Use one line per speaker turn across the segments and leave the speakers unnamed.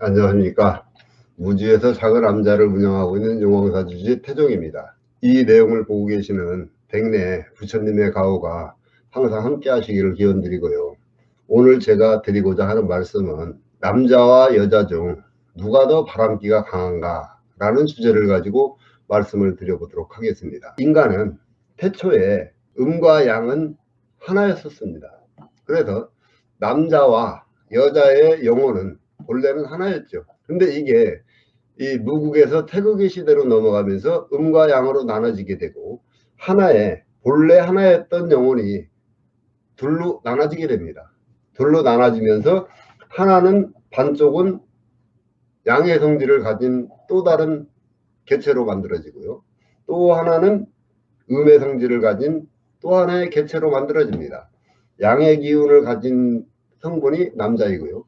안녕하십니까. 무주에서 작은 남자를 운영하고 있는 용왕사주지 태종입니다. 이 내용을 보고 계시는 백내 부처님의 가호가 항상 함께 하시기를 기원드리고요. 오늘 제가 드리고자 하는 말씀은 남자와 여자 중 누가 더 바람기가 강한가 라는 주제를 가지고 말씀을 드려보도록 하겠습니다. 인간은 태초에 음과 양은 하나였었습니다. 그래서 남자와 여자의 영혼은 본래는 하나였죠. 근데 이게 이 무국에서 태극의 시대로 넘어가면서 음과 양으로 나눠지게 되고 본래 하나였던 영혼이 둘로 나눠지게 됩니다. 둘로 나눠지면서 하나는 반쪽은 양의 성질을 가진 또 다른 개체로 만들어지고요. 또 하나는 음의 성질을 가진 또 하나의 개체로 만들어집니다. 양의 기운을 가진 성분이 남자이고요.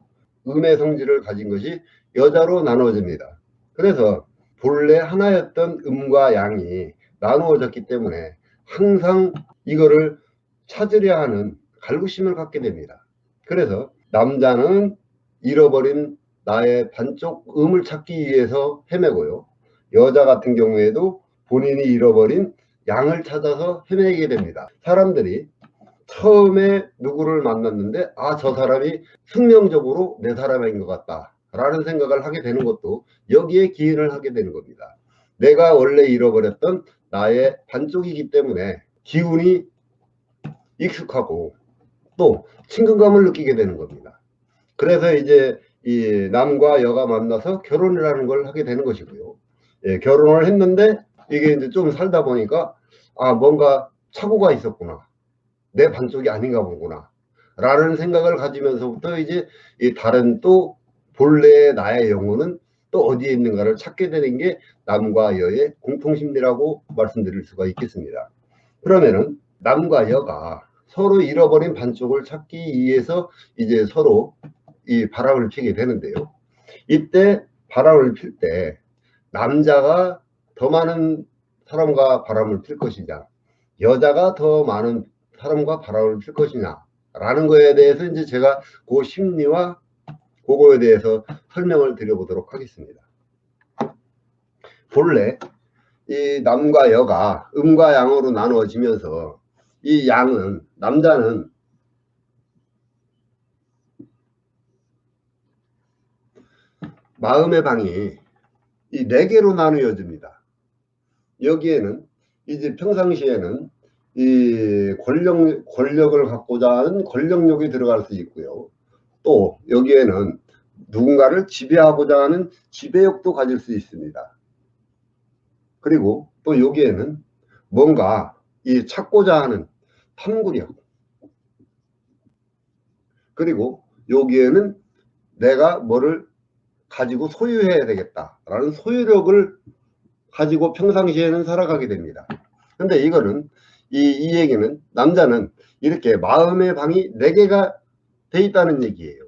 음의 성질을 가진 것이 여자로 나누어집니다. 그래서 본래 하나였던 음과 양이 나누어졌기 때문에 항상 이거를 찾으려 하는 갈구심을 갖게 됩니다. 그래서 남자는 잃어버린 나의 반쪽 음을 찾기 위해서 헤매고요. 여자 같은 경우에도 본인이 잃어버린 양을 찾아서 헤매게 됩니다. 사람들이 처음에 누구를 만났는데 저 사람이 숙명적으로 내 사람인 것 같다 라는 생각을 하게 되는 것도 여기에 기인을 하게 되는 겁니다. 내가 원래 잃어버렸던 나의 반쪽이기 때문에 기운이 익숙하고 또 친근감을 느끼게 되는 겁니다. 그래서 이제 이 남과 여가 만나서 결혼이라는 걸 하게 되는 것이고요. 결혼을 했는데 이게 이제 좀 살다 보니까 뭔가 착오가 있었구나, 내 반쪽이 아닌가 보구나 라는 생각을 가지면서부터 이제 이 다른 또 본래의 나의 영혼은 또 어디에 있는가를 찾게 되는 게 남과 여의 공통심리라고 말씀드릴 수가 있겠습니다. 그러면은 남과 여가 서로 잃어버린 반쪽을 찾기 위해서 이제 서로 이 바람을 피게 되는데요. 이때 바람을 필 때 남자가 더 많은 사람과 바람을 필 것이냐, 여자가 더 많은 사람과 바람을 필 것이냐 라는 거에 대해서 이제 제가 그 심리와 그거에 대해서 설명을 드려보도록 하겠습니다. 본래 이 남과 여가 음과 양으로 나누어지면서 이 남자는 마음의 방이 이 4개로 나누어집니다. 여기에는 이제 평상시에는 이 권력을 갖고자 하는 권력욕이 들어갈 수 있고요. 또 여기에는 누군가를 지배하고자 하는 지배욕도 가질 수 있습니다. 그리고 또 여기에는 뭔가 이 찾고자 하는 탐구력, 그리고 여기에는 내가 뭐를 가지고 소유해야 되겠다라는 소유력을 가지고 평상시에는 살아가게 됩니다. 근데 이거는 이 얘기는 남자는 이렇게 마음의 방이 4개가 돼 있다는 얘기예요.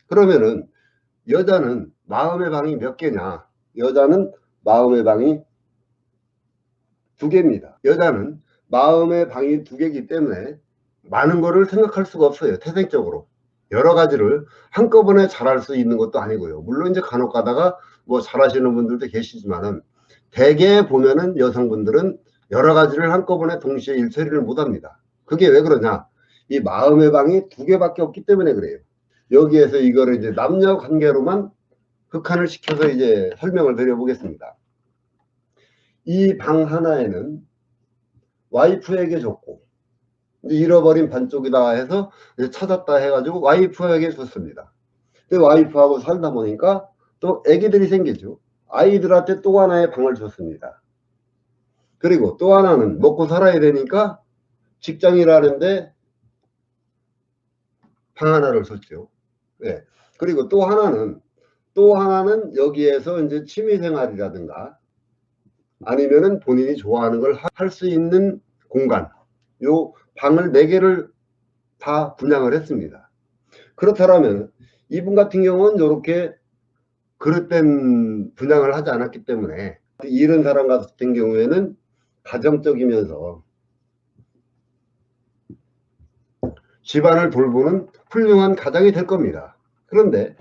그러면은 여자는 마음의 방이 몇 개냐? 여자는 마음의 방이 2개입니다. 여자는 마음의 방이 2개이기 때문에 많은 거를 생각할 수가 없어요. 태생적으로 여러 가지를 한꺼번에 잘할 수 있는 것도 아니고요. 물론 이제 간혹 가다가 뭐 잘하시는 분들도 계시지만은 대개 보면은 여성분들은 여러 가지를 한꺼번에 동시에 일처리를 못합니다. 그게 왜 그러냐? 이 마음의 방이 2개밖에 없기 때문에 그래요. 여기에서 이거를 이제 남녀 관계로만 극한을 시켜서 이제 설명을 드려보겠습니다. 이 방 하나에는 와이프에게 줬고, 잃어버린 반쪽이다 해서 찾았다 해가지고 와이프에게 줬습니다. 근데 와이프하고 살다 보니까 또 아기들이 생기죠. 아이들한테 또 하나의 방을 줬습니다. 그리고 또 하나는 먹고 살아야 되니까 직장이라는데 방 하나를 줬죠. 네. 그리고 또 하나는 여기에서 이제 취미생활이라든가 아니면은 본인이 좋아하는 걸 할 수 있는 공간, 요 방을 4개를 다 분양을 했습니다. 그렇다면 이분 같은 경우는 이렇게 그릇된 분양을 하지 않았기 때문에 이런 사람 같은 경우에는 가정적이면서 집안을 돌보는 훌륭한 가장이 될 겁니다. 그런데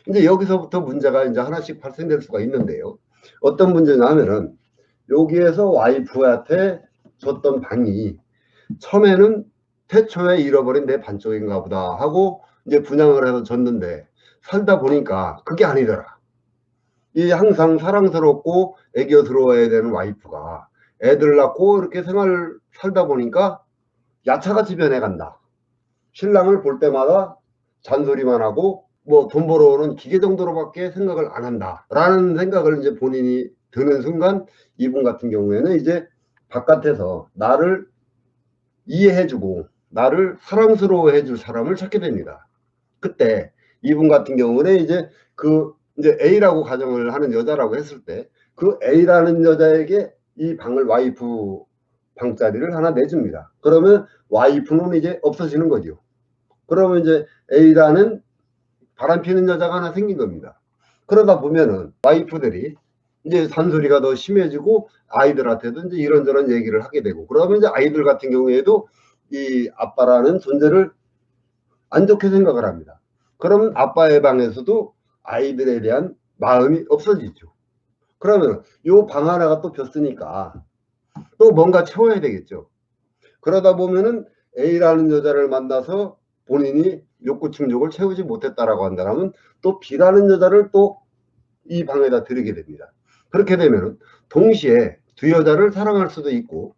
이제 여기서부터 문제가 이제 하나씩 발생될 수가 있는데요. 어떤 문제냐 하면은 여기에서 와이프한테 줬던 방이 처음에는 태초에 잃어버린 내 반쪽인가 보다 하고 이제 분양을 해서 줬는데 살다 보니까 그게 아니더라. 이 항상 사랑스럽고 애교스러워야 되는 와이프가 애들 낳고 이렇게 생활을 살다 보니까 야차같이 변해간다. 신랑을 볼 때마다 잔소리만 하고 뭐 돈 벌어오는 기계 정도로밖에 생각을 안 한다 라는 생각을 이제 본인이 드는 순간 이분 같은 경우에는 이제 바깥에서 나를 이해해주고 나를 사랑스러워해 줄 사람을 찾게 됩니다. 그때 이분 같은 경우는 이제 이제 A라고 가정을 하는 여자라고 했을 때 그 A라는 여자에게 이 방을 와이프 방자리를 하나 내줍니다. 그러면 와이프는 이제 없어지는 거죠. 그러면 이제 A라는 바람피는 여자가 하나 생긴 겁니다. 그러다 보면은 와이프들이 이제 잔소리가 더 심해지고 아이들한테도 이제 이런저런 얘기를 하게 되고 그러면 이제 아이들 같은 경우에도 이 아빠라는 존재를 안 좋게 생각을 합니다. 그러면 아빠의 방에서도 아이들에 대한 마음이 없어지죠. 그러면 요 방 하나가 또 ቢ었으니까 또 뭔가 채워야 되겠죠. 그러다 보면은 A라는 여자를 만나서 본인이 욕구 충족을 채우지 못했다라고 한다면 또 B라는 여자를 또 이 방에다 들이게 됩니다. 그렇게 되면 동시에 두 여자를 사랑할 수도 있고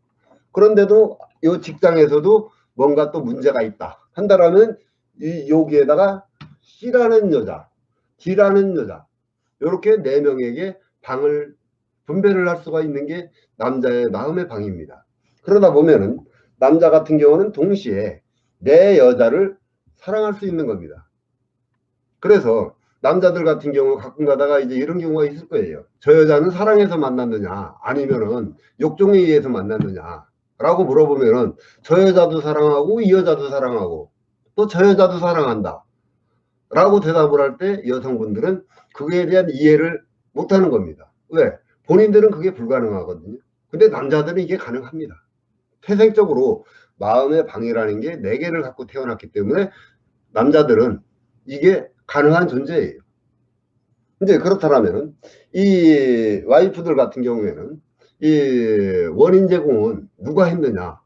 그런데도 이 직장에서도 뭔가 또 문제가 있다 한다라면 여기에다가 C라는 여자, D라는 여자 이렇게 네 명에게 방을 분배를 할 수가 있는 게 남자의 마음의 방입니다. 그러다 보면은 남자 같은 경우는 동시에 내 여자를 사랑할 수 있는 겁니다. 그래서 남자들 같은 경우 가끔 가다가 이제 이런 경우가 있을 거예요. 저 여자는 사랑해서 만났느냐 아니면은 욕정에 의해서 만났느냐 라고 물어보면은 저 여자도 사랑하고 이 여자도 사랑하고 또 저 여자도 사랑한다 라고 대답을 할 때 여성분들은 그거에 대한 이해를 못하는 겁니다. 왜? 본인들은 그게 불가능하거든요. 근데 남자들은 이게 가능합니다. 태생적으로 마음의 방이라는 게 4개를 갖고 태어났기 때문에 남자들은 이게 가능한 존재예요. 이제 그렇다면 이 와이프들 같은 경우에는 이 원인 제공은 누가 했느냐?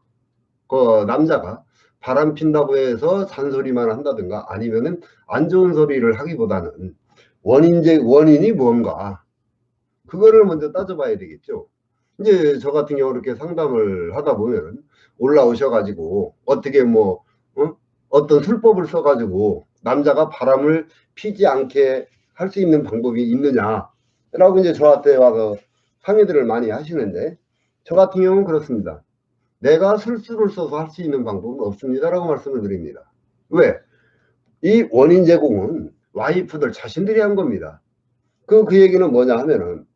그 남자가 바람 핀다고 해서 잔소리만 한다든가 아니면은 안 좋은 소리를 하기보다는 원인이 뭔가 그거를 먼저 따져봐야 되겠죠. 이제 저 같은 경우 이렇게 상담을 하다 보면 올라오셔가지고 어떻게 뭐 어떤 술법을 써가지고 남자가 바람을 피지 않게 할 수 있는 방법이 있느냐라고 이제 저한테 와서 상의들을 많이 하시는데 저 같은 경우는 그렇습니다. 내가 술수를 써서 할 수 있는 방법은 없습니다라고 말씀을 드립니다. 왜? 이 원인 제공은 와이프들 자신들이 한 겁니다. 그 얘기는 뭐냐 하면은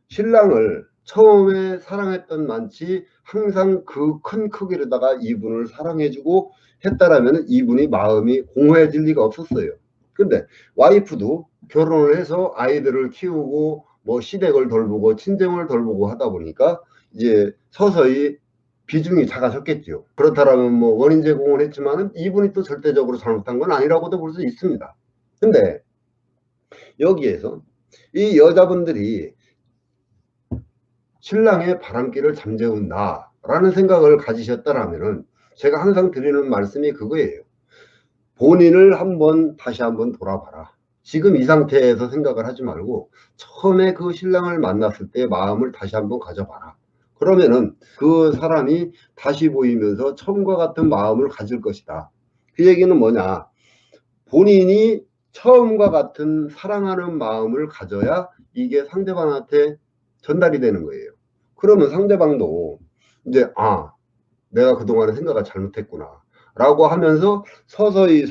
신랑을 처음에 사랑했던 만치 항상 그 큰 크기로다가 이분을 사랑해주고 했다라면 이분이 마음이 공허해질 리가 없었어요. 근데 와이프도 결혼을 해서 아이들을 키우고 뭐 시댁을 돌보고 친정을 돌보고 하다 보니까 이제 서서히 비중이 작아졌겠죠. 그렇다면 뭐 원인 제공을 했지만은 이분이 또 절대적으로 잘못한 건 아니라고도 볼 수 있습니다. 근데 여기에서 이 여자분들이 신랑의 바람길을 잠재운다 라는 생각을 가지셨다라면 제가 항상 드리는 말씀이 그거예요. 본인을 다시 한번 돌아봐라. 지금 이 상태에서 생각을 하지 말고 처음에 그 신랑을 만났을 때 마음을 다시 한번 가져봐라. 그러면은 그 사람이 다시 보이면서 처음과 같은 마음을 가질 것이다. 그 얘기는 뭐냐? 본인이 처음과 같은 사랑하는 마음을 가져야 이게 상대방한테 전달이 되는 거예요. 그러면 상대방도 이제 내가 그동안에 생각을 잘못했구나 라고 하면서 서서히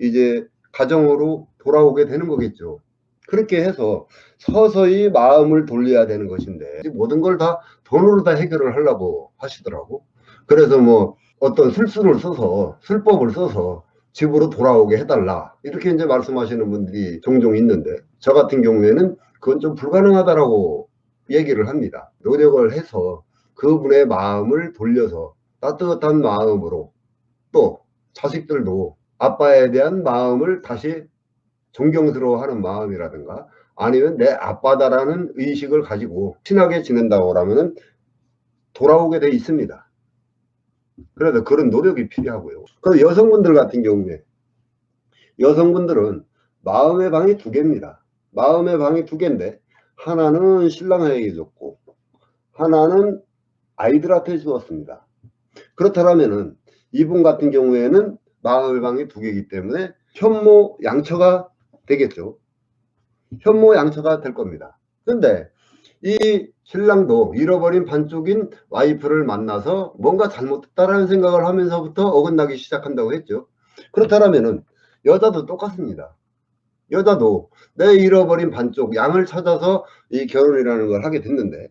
이제 가정으로 돌아오게 되는 거겠죠. 그렇게 해서 서서히 마음을 돌려야 되는 것인데 모든 걸 다 돈으로 다 해결을 하려고 하시더라고. 그래서 뭐 어떤 술법을 써서 집으로 돌아오게 해달라 이렇게 이제 말씀하시는 분들이 종종 있는데 저 같은 경우에는 그건 좀 불가능하다라고 얘기를 합니다. 노력을 해서 그분의 마음을 돌려서 따뜻한 마음으로 또 자식들도 아빠에 대한 마음을 다시 존경스러워하는 마음이라든가 아니면 내 아빠다라는 의식을 가지고 친하게 지낸다고 하면은 돌아오게 돼 있습니다. 그래서 그런 노력이 필요하고요. 그 여성분들 같은 경우에 여성분들은 마음의 방이 두 개입니다. 마음의 방이 두 개인데 하나는 신랑에게 줬고 하나는 아이들한테 주었습니다. 그렇다면은 이분 같은 경우에는 마음의 방이 두 개이기 때문에 현모양처가 되겠죠. 현모양처가 될 겁니다. 그런데 이 신랑도 잃어버린 반쪽인 와이프를 만나서 뭔가 잘못했다라는 생각을 하면서부터 어긋나기 시작한다고 했죠. 그렇다면은 여자도 똑같습니다. 여자도 내 잃어버린 반쪽 양을 찾아서 이 결혼이라는 걸 하게 됐는데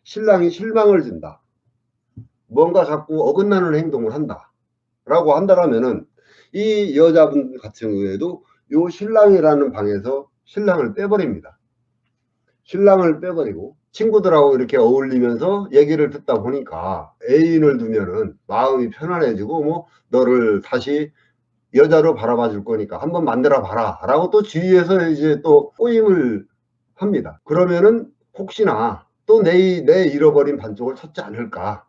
신랑이 실망을 준다. 뭔가 자꾸 어긋나는 행동을 한다. 라고 한다면은 이 여자분 같은 경우에도 요 신랑이라는 방에서 신랑을 빼버립니다. 신랑을 빼버리고 친구들하고 이렇게 어울리면서 얘기를 듣다 보니까 애인을 두면은 마음이 편안해지고 뭐 너를 다시 여자로 바라봐 줄 거니까 한번 만들어 봐라 라고 또 주위에서 이제 또 꼬임을 합니다. 그러면은 혹시나 또 내 잃어버린 반쪽을 찾지 않을까,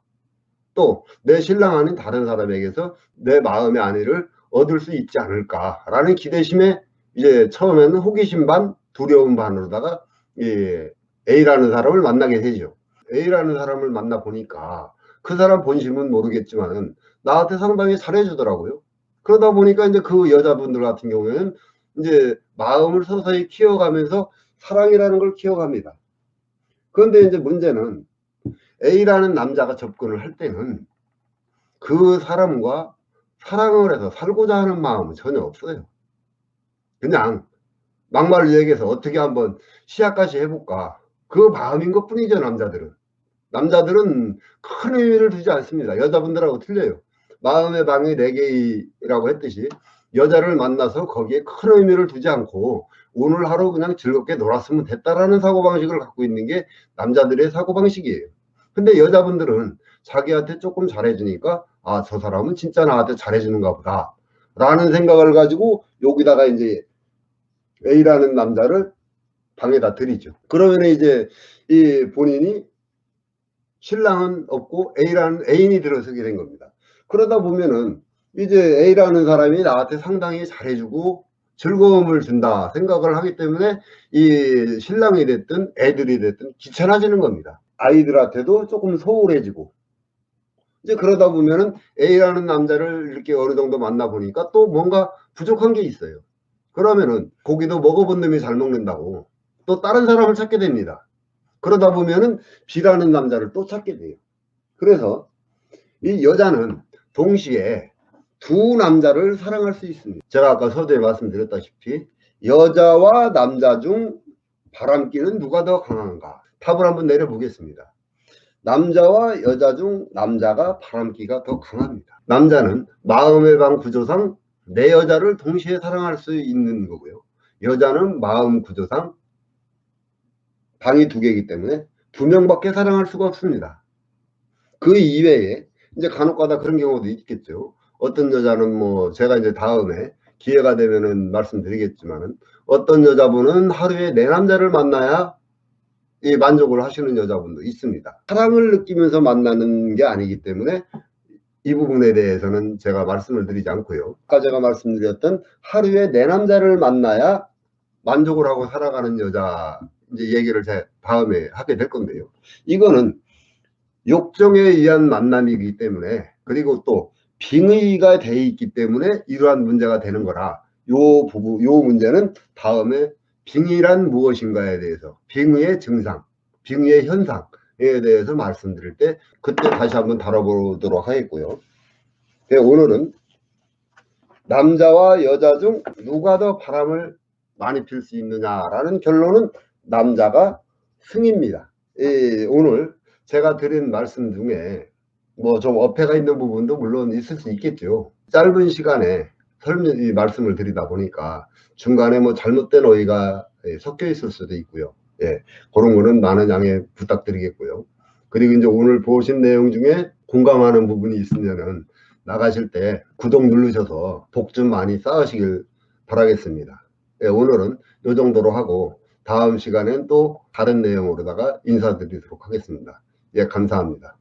또 내 신랑 아닌 다른 사람에게서 내 마음의 안위를 얻을 수 있지 않을까 라는 기대심에 이제 처음에는 호기심 반 두려움 반으로다가 A라는 사람을 만나게 되죠. A라는 사람을 만나 보니까 그 사람 본심은 모르겠지만은 나한테 상당히 잘해주더라고요. 그러다 보니까 이제 그 여자분들 같은 경우에는 이제 마음을 서서히 키워가면서 사랑이라는 걸 키워갑니다. 그런데 이제 문제는 A라는 남자가 접근을 할 때는 그 사람과 사랑을 해서 살고자 하는 마음은 전혀 없어요. 그냥 막말로 얘기해서 어떻게 한번 시합까지 해볼까, 그 마음인 것 뿐이죠. 남자들은 큰 의미를 두지 않습니다. 여자분들하고 틀려요. 마음의 방이 4개라고 했듯이 여자를 만나서 거기에 큰 의미를 두지 않고 오늘 하루 그냥 즐겁게 놀았으면 됐다라는 사고방식을 갖고 있는 게 남자들의 사고방식이에요. 근데 여자분들은 자기한테 조금 잘해주니까 아, 저 사람은 진짜 나한테 잘해주는가 보다 라는 생각을 가지고 여기다가 이제 A라는 남자를 방에다 들이죠. 그러면 이제 이 본인이 신랑은 없고 A라는 애인이 들어서게 된 겁니다. 그러다 보면은 이제 A라는 사람이 나한테 상당히 잘해주고 즐거움을 준다 생각을 하기 때문에 이 신랑이 됐든 애들이 됐든 귀찮아지는 겁니다. 아이들한테도 조금 소홀해지고 이제 그러다 보면은 A라는 남자를 이렇게 어느 정도 만나보니까 또 뭔가 부족한 게 있어요. 그러면은 고기도 먹어본 놈이 잘 먹는다고 또 다른 사람을 찾게 됩니다. 그러다 보면은 B라는 남자를 또 찾게 돼요. 그래서 이 여자는 동시에 두 남자를 사랑할 수 있습니다. 제가 아까 서두에 말씀드렸다시피 여자와 남자 중 바람기는 누가 더 강한가? 답을 한번 내려보겠습니다. 남자와 여자 중 남자가 바람기가 더 강합니다. 남자는 마음의 방 구조상 내 여자를 동시에 사랑할 수 있는 거고요. 여자는 마음 구조상 방이 2개이기 때문에 2명밖에 사랑할 수가 없습니다. 그 이외에 이제 간혹가다 그런 경우도 있겠죠. 어떤 여자는 뭐 제가 이제 다음에 기회가 되면은 말씀드리겠지만은 어떤 여자분은 하루에 4남자를 만나야 이 만족을 하시는 여자분도 있습니다. 사랑을 느끼면서 만나는 게 아니기 때문에 이 부분에 대해서는 제가 말씀을 드리지 않고요. 아까 제가 말씀드렸던 하루에 4남자를 만나야 만족을 하고 살아가는 여자 이제 얘기를 제 다음에 하게 될 건데요. 이거는 욕정에 의한 만남이기 때문에 그리고 또 빙의가 돼 있기 때문에 이러한 문제가 되는 거라 요 문제는 다음에 빙의란 무엇인가에 대해서 빙의의 증상, 빙의의 현상에 대해서 말씀드릴 때 그때 다시 한번 다뤄보도록 하겠고요. 오늘은 남자와 여자 중 누가 더 바람을 많이 필 수 있느냐라는 결론은 남자가 승입니다. 오늘 제가 드린 말씀 중에 뭐 좀 어폐가 있는 부분도 물론 있을 수 있겠죠. 짧은 시간에 말씀을 드리다 보니까 중간에 뭐 잘못된 어휘가 섞여 있을 수도 있고요. 그런 거는 많은 양해 부탁드리겠고요. 그리고 이제 오늘 보신 내용 중에 공감하는 부분이 있으면은 나가실 때 구독 누르셔서 복 좀 많이 쌓으시길 바라겠습니다. 예, 오늘은 이 정도로 하고 다음 시간엔 또 다른 내용으로다가 인사드리도록 하겠습니다. 예, 감사합니다.